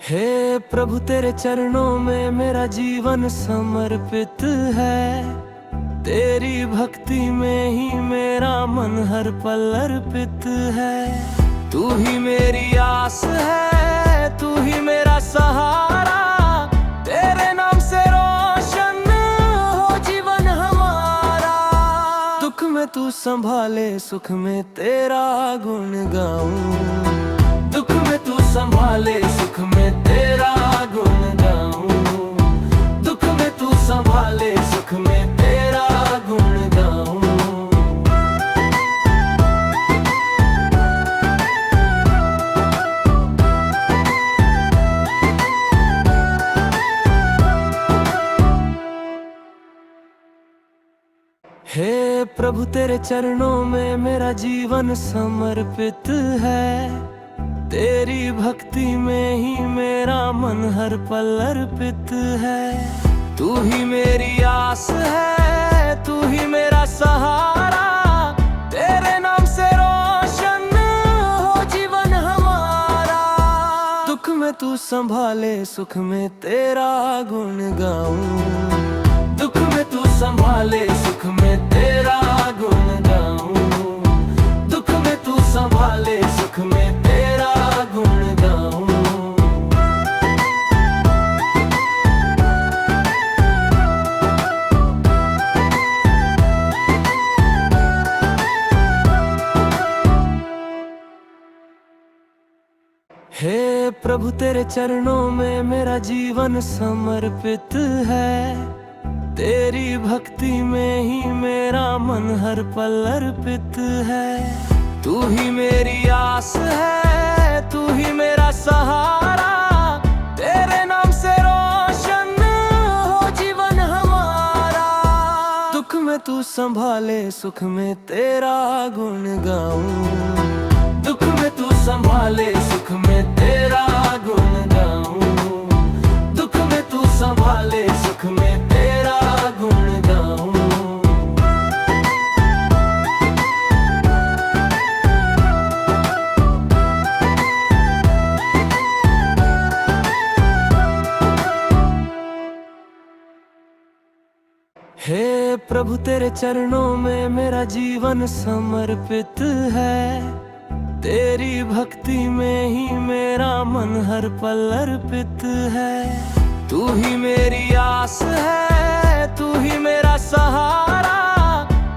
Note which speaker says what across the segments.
Speaker 1: हे प्रभु तेरे चरणों में मेरा जीवन समर्पित है। तेरी भक्ति में ही मेरा मन हर पल अर्पित है। तू ही मेरी आस है, तू ही मेरा सहारा। तेरे नाम से रोशन हो जीवन हमारा। दुख में तू संभाले, सुख में तेरा गुण गाऊं। दुख में तू संभाले, सुख में तेरा गुण गाऊं। दुख में तू संभाले, सुख में तेरा गुण गाऊं। हे प्रभु तेरे चरणों में मेरा जीवन समर्पित है। तेरी भक्ति में ही मेरा मन हर पल अर्पित है। तू ही मेरी आस है, तू ही मेरा सहारा। तेरे नाम से रोशन हो जीवन हमारा। दुख में तू संभाले, सुख में तेरा गुण गाऊं। दुख में तू संभाले, सुख में तेरा गुण गाऊं। दुख में तू संभाले, सुख में तेरा गुण गाऊं। हे प्रभु तेरे चरणों में मेरा जीवन समर्पित है। तेरी भक्ति में ही मेरा मन हर पल अर्पित है। तू ही मेरी आस है, तू ही मेरा सहारा। तेरे नाम से रोशन हो जीवन हमारा। दुख में तू संभाले, सुख में तेरा गुण गाऊं। दुख में तू संभाले, सुख में तेरा गुण गाऊं। दुख में तू संभाले, सुख में तेरा गुण गाऊं। हे प्रभु तेरे चरणों में मेरा जीवन समर्पित है। तेरी भक्ति में ही मेरा मन हर पल अर्पित है। तू ही मेरी आस है, तू ही मेरा सहारा।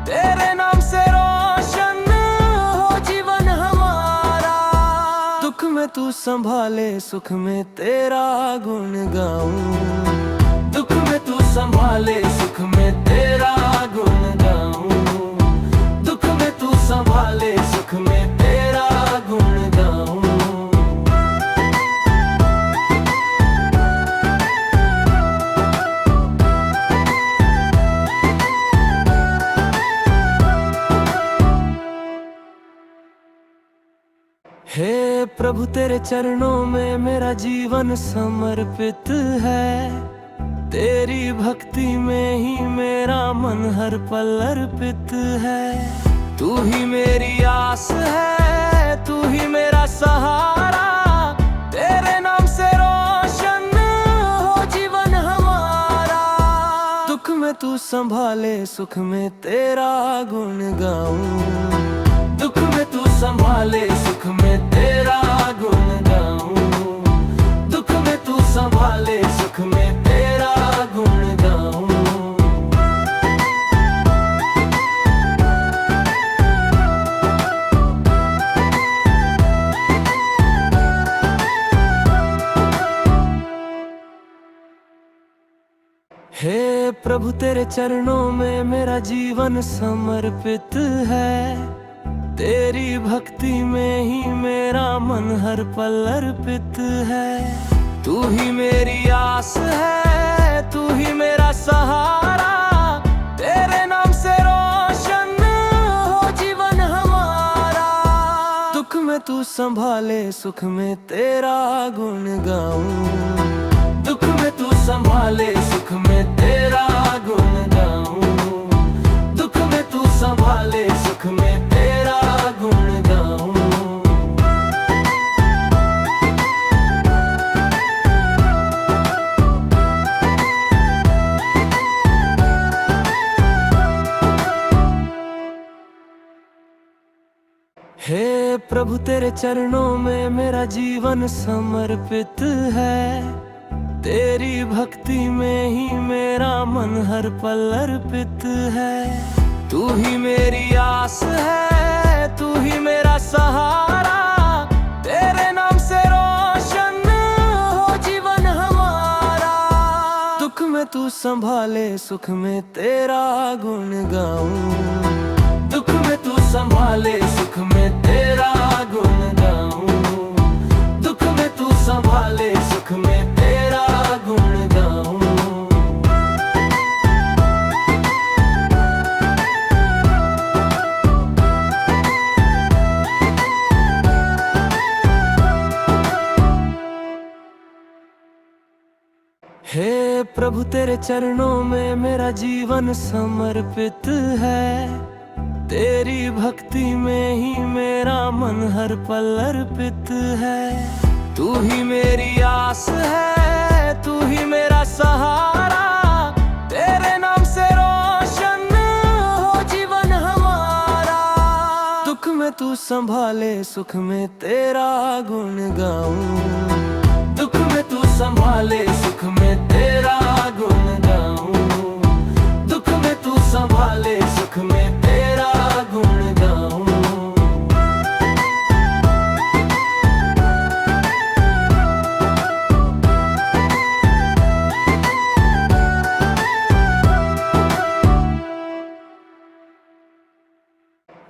Speaker 1: तेरे नाम से रोशन हो जीवन हमारा। दुख में तू संभाले, सुख में तेरा गुण गाऊं। दुख में तू संभाले, सुख में तेरा गुण गाऊं। दुख में तू संभाले, सुख में तेरा गुण गाऊं। हे प्रभु तेरे चरणों में मेरा जीवन समर्पित है। तेरी भक्ति में ही मेरा मन हर पल अर्पित है। तू ही मेरी आस है, तू ही मेरा सहारा। तेरे नाम से रोशन हो जीवन हमारा। दुख में तू संभाले, सुख में तेरा गुण गाऊं। दुख में तू संभाले, सुख में तेरा गुण गाऊं। दुख में तू संभाले, सुख में तेरा गुण गाऊं। हे प्रभु तेरे चरणों में मेरा जीवन समर्पित है। तेरी भक्ति में ही मेरा मन हर पल अर्पित है। तू ही मेरी आस है, तू ही मेरा सहारा। तेरे नाम से रोशन हो जीवन हमारा। दुख में तू संभाले, सुख में तेरा गुण गाऊं। दुख में तू संभाले, सुख में तेरा गुण गाऊं। दुख में तू संभाले, सुख में तेरा गुण गाऊं। प्रभु तेरे चरणों में मेरा जीवन समर्पित है। तेरी भक्ति में ही मेरा मन हर पल अर्पित है। तू ही मेरी आस है, तू ही मेरा सहारा। तेरे नाम से रोशन हो जीवन हमारा। दुख में तू संभाले, सुख में तेरा गुण गाऊं। दुख में तू संभाले, सुख में तेरा गुण गाऊं। दुख में तू संभाले, सुख में तेरा गुण गाऊं। हे प्रभु तेरे चरणों में मेरा जीवन समर्पित है। तेरी भक्ति में ही मेरा मन हर पल अर्पित है। तू ही मेरी आस है, तू ही मेरा सहारा। तेरे नाम से रोशन हो जीवन हमारा। दुख में तू संभाले, सुख में तेरा गुण गाऊं। दुख में तू संभाले, सुख में तेरा गुण गाऊं। दुख में तू संभाले, सुख में तेरा गुण गाऊं।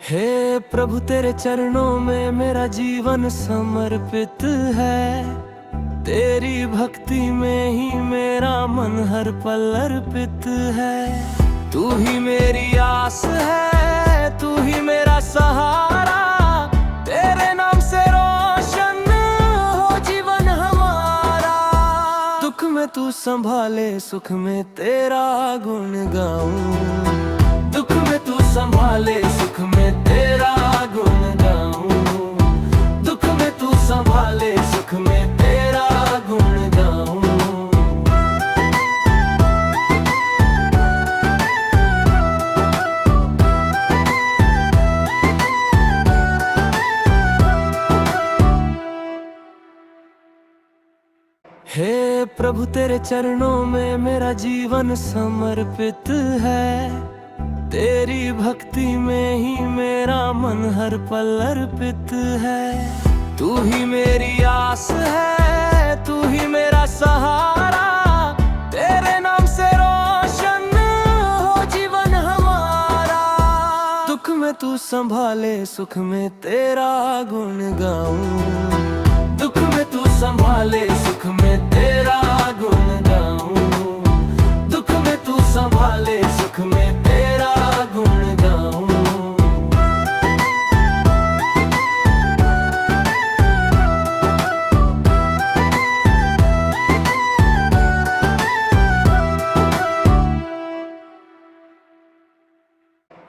Speaker 1: हे प्रभु तेरे चरणों में मेरा जीवन समर्पित है। तेरी भक्ति में ही मेरा मन हर पल अर्पित है। तू ही मेरी आस है, तू ही मेरा सहारा। तेरे नाम से रोशन हो जीवन हमारा। दुख में तू संभाले, सुख में तेरा गुण गाऊं। दुख में तू संभाले, सुख में तेरा गुण गाऊं। दुख में तू संभाले, सुख में तेरा गुण गाऊं। हे प्रभु तेरे चरणों में मेरा जीवन समर्पित है। तेरी भक्ति में ही मेरा मन हर पल अर्पित है। तू ही मेरी आस है, तू ही मेरा सहारा। तेरे नाम से रोशन हो जीवन हमारा। दुख में तू संभाले, सुख में तेरा गुण गाऊं। दुख में तू संभाले, सुख में तेरा गुण गाऊं। दुख में तू संभाले, सुख में तेरा गुण गाऊं।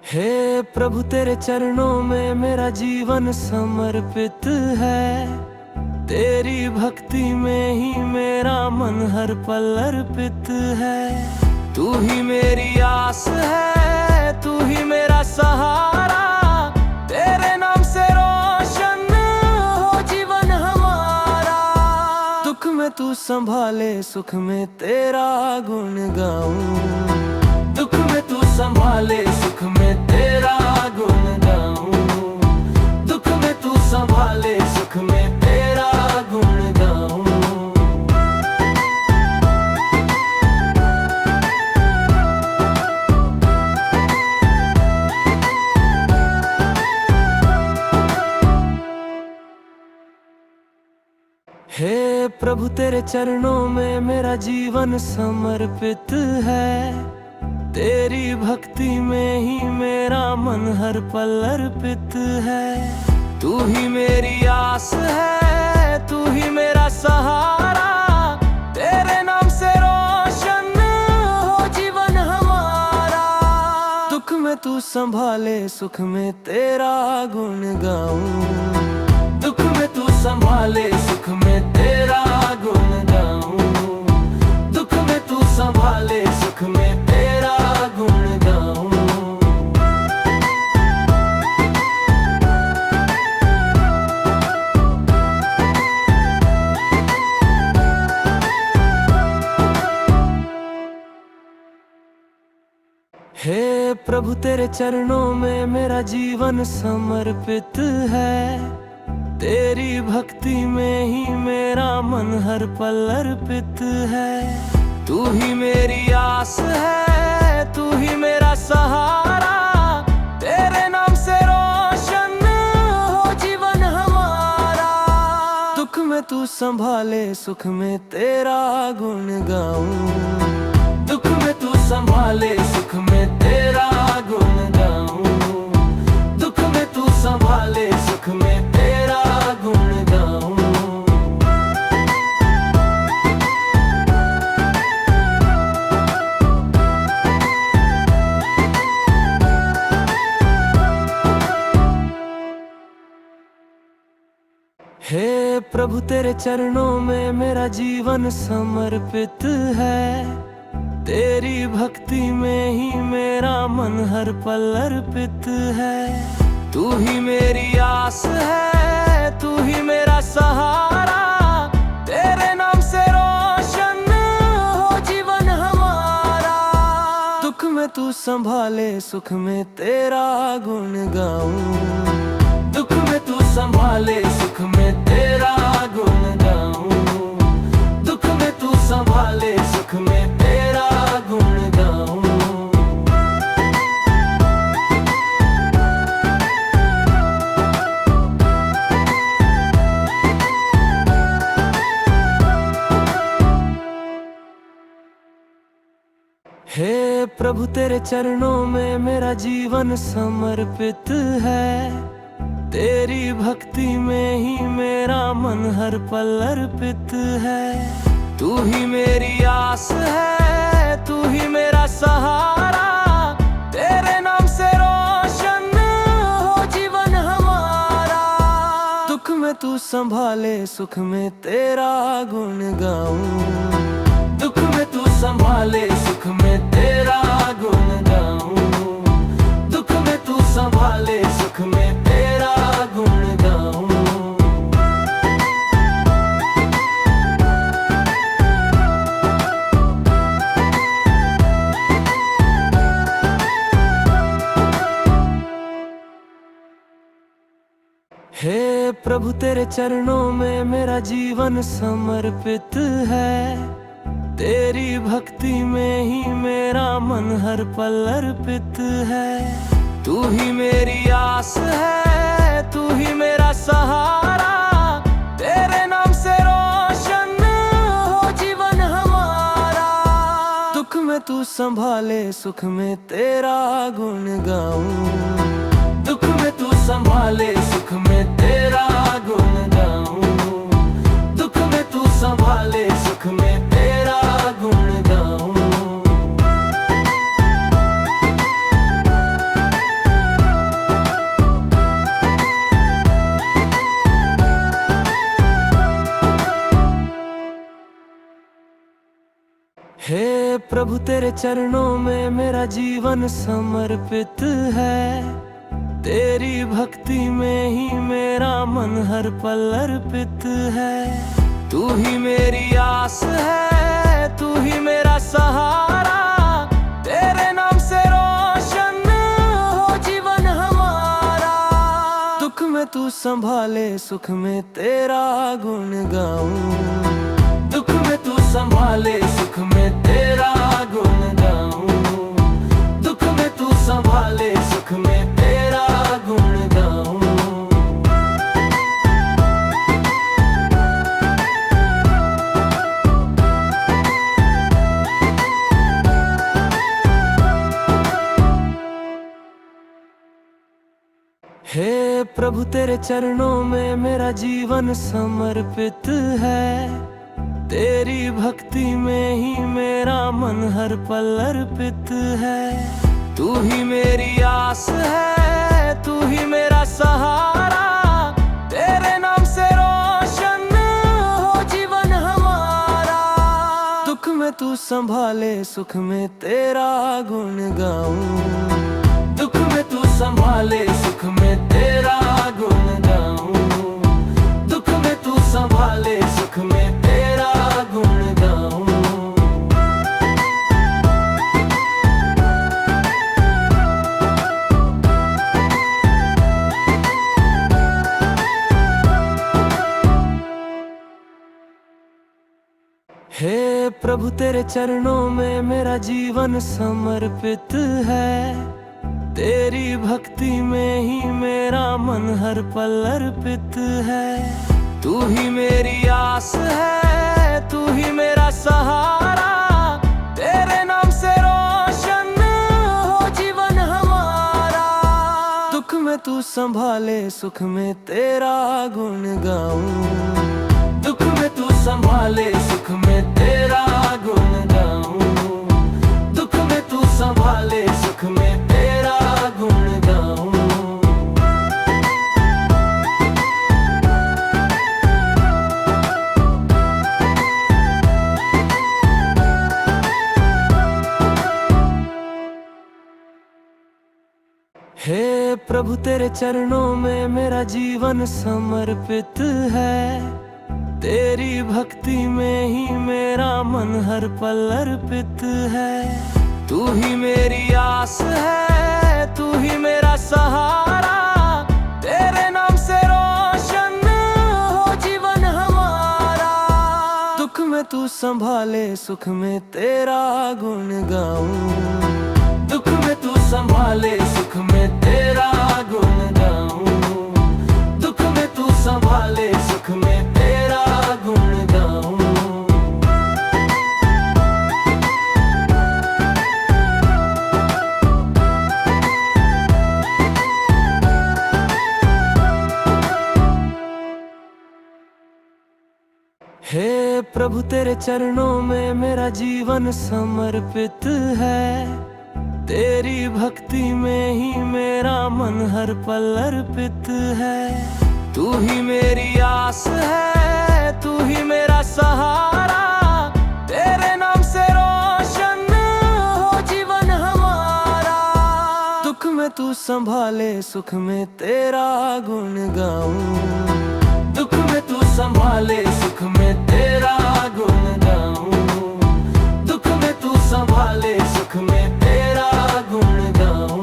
Speaker 1: हे प्रभु तेरे चरणों में मेरा जीवन समर्पित है। तेरी भक्ति में ही मेरा मन हर पल अर्पित है। तू ही मेरी आस है, तू ही मेरा सहारा। तेरे नाम से रोशन हो जीवन हमारा। दुख में तू संभाले, सुख में तेरा गुण गाऊं। दुख में तू संभाले, सुख में तेरा गुण गाऊं। दुख में तू संभाले, सुख में तेरा गुण गाऊं। हे प्रभु तेरे चरणों में मेरा जीवन समर्पित है। तेरी भक्ति में ही मेरा मन हर पल अर्पित है। तू ही मेरी आस है, तू ही मेरा सहारा। तेरे नाम से रोशन हो जीवन हमारा। दुख में तू संभाले, सुख में तेरा गुण गाऊं। दुख में तू संभाले, सुख में तेरा गुण गाऊं। दुख में तू संभाले, सुख में तेरा गुण गाऊं। प्रभु तेरे चरणों में मेरा जीवन समर्पित है। तेरी भक्ति में ही मेरा मन हर पल अर्पित है। तू ही मेरी आस है, तू ही मेरा सहारा। तेरे नाम से रोशन हो जीवन हमारा। दुख में तू संभाले, सुख में तेरा गुण गाऊं। दुख में तू संभाले, सुख में तेरा गुण गाऊं। दुख में तू संभाले, सुख में तेरा गुण गाऊं। हे प्रभु तेरे चरणों में मेरा जीवन समर्पित है। तेरी भक्ति में ही मेरा मन हर पल अर्पित है। तू ही मेरी आस है, तू ही मेरा सहारा। तेरे नाम से रोशन हो जीवन हमारा। दुख में तू संभाले, सुख में तेरा गुण गाऊं। दुख में तू संभाले, सुख में तेरा गुण गाऊं। दुख में तू संभाले, सुख में तेरा गुण गाऊं। हे प्रभु तेरे चरणों में मेरा जीवन समर्पित है। तेरी भक्ति में ही मेरा मन हर पल अर्पित है। तू ही मेरी आस है, तू ही मेरा सहारा। तेरे नाम से रोशन हो जीवन हमारा। दुख में तू संभाले, सुख में तेरा गुण गाऊं। दुख में तू संभाले, सुख में तेरा गुण गाऊं। दुख में तू संभाले, सुख में तेरा गुण गाऊं। हे प्रभु तेरे चरणों में मेरा जीवन समर्पित है। तेरी भक्ति में ही मेरा मन हर पल अर्पित है। तू ही मेरी आस है, तू ही मेरा सहारा। तेरे नाम से रोशन हो जीवन हमारा। दुख में तू संभाले, सुख में तेरा गुण गाऊं। दुख में तू संभाले, सुख में तेरा गुण गाऊं। दुख में तू संभाले, सुख में तेरा गुण गाऊं। हे प्रभु तेरे चरणों में मेरा जीवन समर्पित है। तेरी भक्ति में ही मेरा मन हर पल अर्पित है। तू ही मेरी आस है, तू ही मेरा सहारा। तेरे नाम से रोशन हो जीवन हमारा। दुख में तू संभाले, सुख में तेरा गुण गाऊं। दुख में तू संभाले, सुख में तेरा गुण गाऊं। दुख में तू संभाले, सुख में तेरा गुण गाऊं। हे प्रभु तेरे चरणों में मेरा जीवन समर्पित है। तेरी भक्ति में ही मेरा मन हर पल अर्पित है। तू ही मेरी आस है, तू ही मेरा सहारा। तेरे नाम से रोशन हो जीवन हमारा। दुख में तू संभाले, सुख में तेरा गुण गाऊं। दुख में तू संभाले, सुख में तेरा गुण गाऊं। दुख में तू संभाले, सुख में तेरा गुण गाऊं। हे प्रभु तेरे चरणों में मेरा जीवन समर्पित है। तेरी भक्ति में ही मेरा मन हर पल अर्पित है। तू ही मेरी आस है, तू ही मेरा सहारा। तेरे नाम से रोशन हो जीवन हमारा। दुख में तू संभाले, सुख में तेरा गुण गाऊं। दुख में तू संभाले, सुख में तेरा गुण गाऊं। दुख में तू संभाले, सुख में तेरा गुण गाऊं। हे प्रभु तेरे चरणों में मेरा जीवन समर्पित है। तेरी भक्ति में ही मेरा मन हर पल अर्पित है। तू ही मेरी आस है, तू ही मेरा सहारा। तेरे नाम से रोशन हो जीवन हमारा। दुख में तू संभाले, सुख में तेरा गुण गाऊं। दुख में तू संभाले, सुख में तेरा गुण गाऊं। दुख में तू संभाले, सुख में तेरा गुण गाऊं। हे प्रभु तेरे चरणों में मेरा जीवन समर्पित है। तेरी भक्ति में ही मेरा मन हर पल अर्पित है। तू ही मेरी आस है, तू ही मेरा सहारा। तेरे नाम से रोशन हो जीवन हमारा। दुख में तू संभाले, सुख में तेरा गुण गाऊं। दुख में तू संभाले, सुख में तेरा गुण गाऊं। दुख में तू संभाले, सुख में तेरा गुण गाऊं।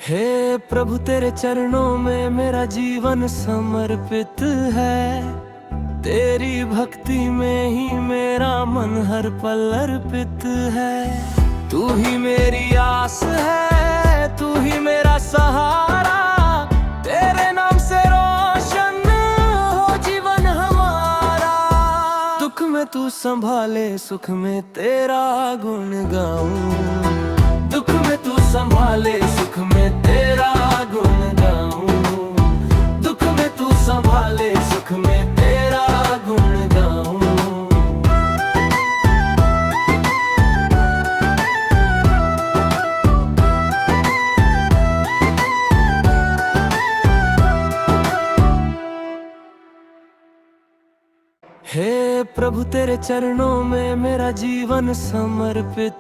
Speaker 1: हे प्रभु तेरे चरणों में मेरा जीवन समर्पित है। तेरी भक्ति में ही मेरा मन हर पल अर्पित है। तू ही मेरी आस है, तू ही मेरा सहारा। तेरे नाम से रोशन हो जीवन हमारा। दुख में तू संभाले, सुख में तेरा गुण गाऊं। दुख में तू संभाले, सुख में तेरा गुण गाऊं। दुख में तू संभाले, सुख में तेरा गुण गाऊं। हे प्रभु तेरे चरणों में मेरा जीवन समर्पित